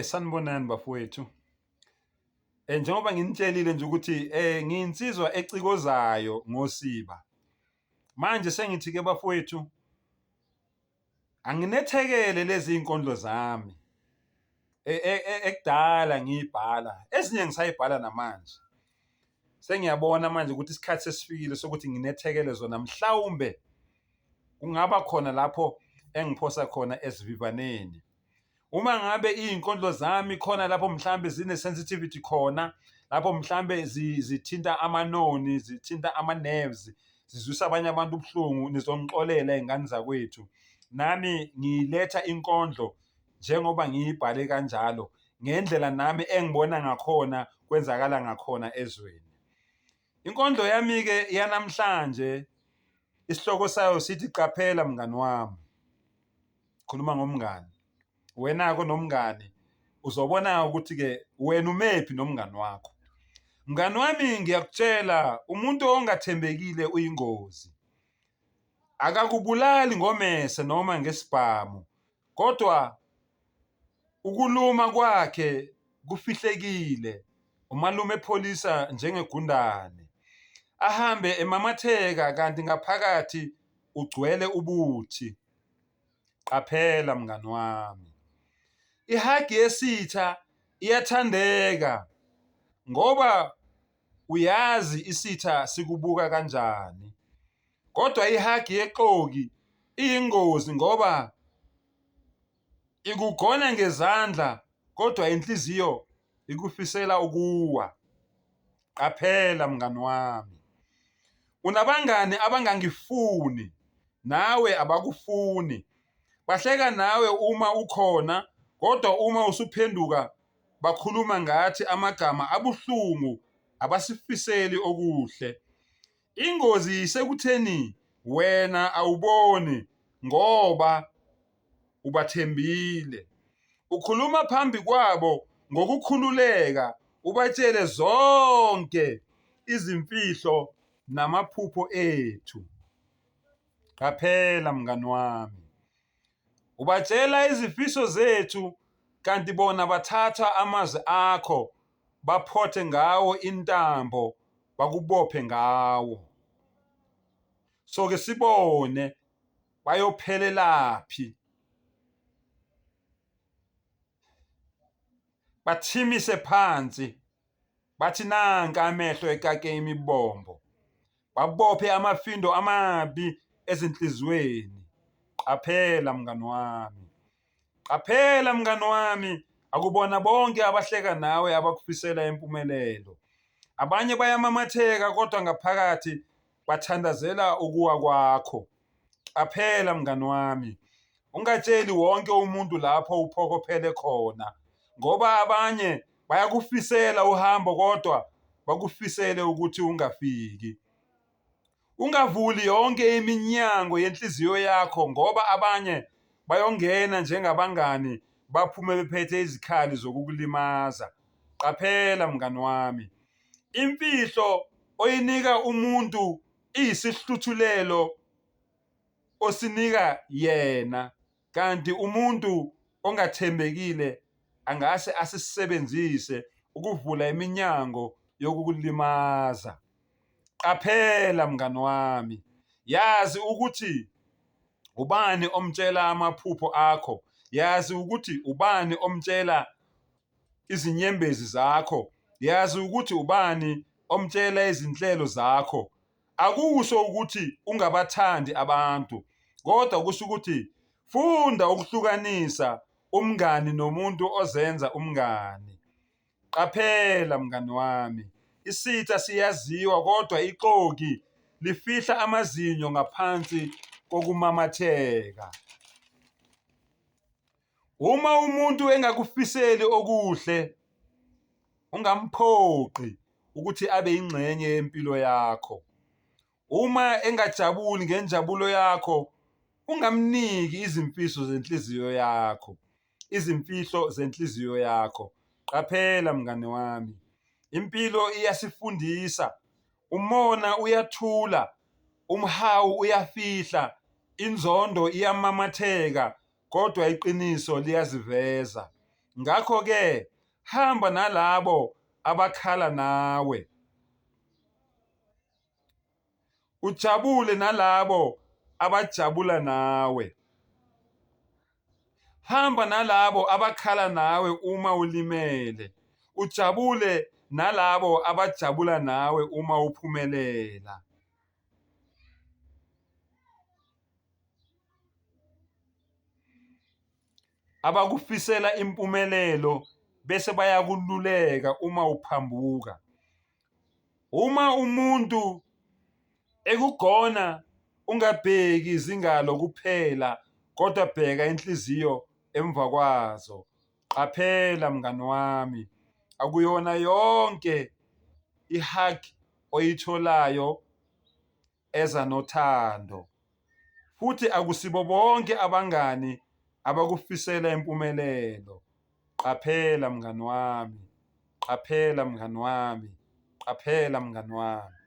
Sanibonani bafowethu. Njengoba nginitshelile nje ukuthi ngiyinsizwa ecikozayo ngosiba. Manje sengithi ke bafowethu anginethekele lezi inkondlo zami. Ekudala ngiyibhala, ezinye ngisayibhala namanje. Sengiyabona manje ukuthi isikhathi sesifikile sokuthi nginethekele zona, mhlawumbe kungaba khona lapho engiphosa khona esivivaneni. Uma ngabe izinkondlo zami khona lapho mhlambe zine sensitivity khona, lapho mhlambe zithinta amanoni, zithinta ama-nerves, zizwisa abanye abantu ubuhlungu, nizongixolela izingane zakwethu. Nami ngiletha inkondlo njengoba ngiyibhale kanjalo, ngendlela nami engibona ngakhona kwenzakala ngakhona ezweni. Inkondlo yami ke yanamhlanje isihloko sayo sithi qaphela mngani wami. Khuluma ngomngani. Wena-ke nomngani uzobona ukuthi ke wena umephi nomngani wakho. Mngani wami ngiyakutshela, umuntu ongathembekile uyingozi. Akakubulali ngomese noma ngesibhamu, kodwa ukuluma kwakhe kufihlekile. Umalume epholisa njengegundane. Ahambe emamatheka kanti ngaphakathi ugcwele ubuthi. Qaphela mngani wami. Ihagi yesitha iyathandeka ngoba uyazi isitha sikubuka kanjani. Kodwa ihagi yeqoki iyingozi ngoba ikugona ngezandla kodwa inhliziyo ikufisela ukuwa. Qaphela mngani wami. Unabangani abangangifuni, nawe abakufuni. Bahleka nawe uma ukhona, kodwa uma usuphenduka bakhuluma ngathi amagama abuhlungu, abasifiseli okuhle. Ingozi isekutheni wena awuboni ngoba ubathembile. Ukhuluma phambi kwabo ngokukhululeka, ubatshele zonke izimfihlo namaphupho ethu. Qaphela mngani wami. Ubatshela izifiso zethu kanti bona bathatha amazwi akho baphothe ngawo intambo, bakubophe ngawo. So ke sibone bayophelelaphi. Bathimise phansi, bathi nanka amehlo ekake imibombo. Babophe amafindo amabi ezinhlizweni. Qaphela mngani wami. Qaphela mngani wami, akubona bonke abahleka nawe abakufisela impumelelo. Abanye bayamamatheka kodwa ngaphakathi bathandazela ukuwa kwakho. Qaphela mngani wami. Ungatsheli wonke umuntu lapho uphokophele khona, ngoba abanye bayakufisela uhambo kodwa bakufisele ukuthi ungafiki. Ungavuli yonke iminyango yenhliziyo yakho ngoba abanye bayongena njengabangani baphume bephethe izikhali zokukulimaza. Qaphela mngani wami. Imfihlo oyinika umuntu iyisihluthulelo osinika yena, kanti umuntu ongathembekile angase asisebenzise ukuvula iminyango yokukulimaza. Qaphela mngani wami. Yazi ukuthi ubani omtshela amaphupho akho. Yazi ukuthi ubani omtshela izinyembezi zakho. Yazi ukuthi ubani omtshela izinhlelo zakho. Akusho ukuthi ungabathandi abantu, kodwa kusho ukuthi funda ukuhlukanisa umngani nomuntu ozenza umngani. Qaphela mngani wami. Isitha siyaziwa kodwa iqoki lifihla amazinyo ngaphansi kokumamatheka. Uma umuntu engakufiseli okuhle, ungamphoqi ukuthi abe ingxenye yempilo yakho. Uma engajabuli ngenjabulo yakho, ungamniki izimfiso zenhliziyo yakho. Izimfihlo zenhliziyo yakho. Qaphela mngani wami. Impilo iyasifundisa. Umona uyathula, umhawu uyafihla, inzondo iyamamatheka, kodwa iqiniso liyaziveza. Ngakho ke hamba nalabo abakhala nawe, ujabule nalabo abajabula nawe. Hamba nalabo abakhala nawe uma ulimele, ujabule nalabo abajabula nawe uma uphumelela. Abakufisela impumelelo bese bayakululeka uma uphambuka. Uma umuntu ekugona, ungabheki izingalo kuphela, kodwa bheka inhliziyo emva kwazo. Qaphela mngani wami, akuyona yonke ihug oyitholayo eza nothando, futhi akusibo bonke abangani abakufisela impumelelo. Qaphela mngani wami, qaphela mngani wami, qaphela mngani wami.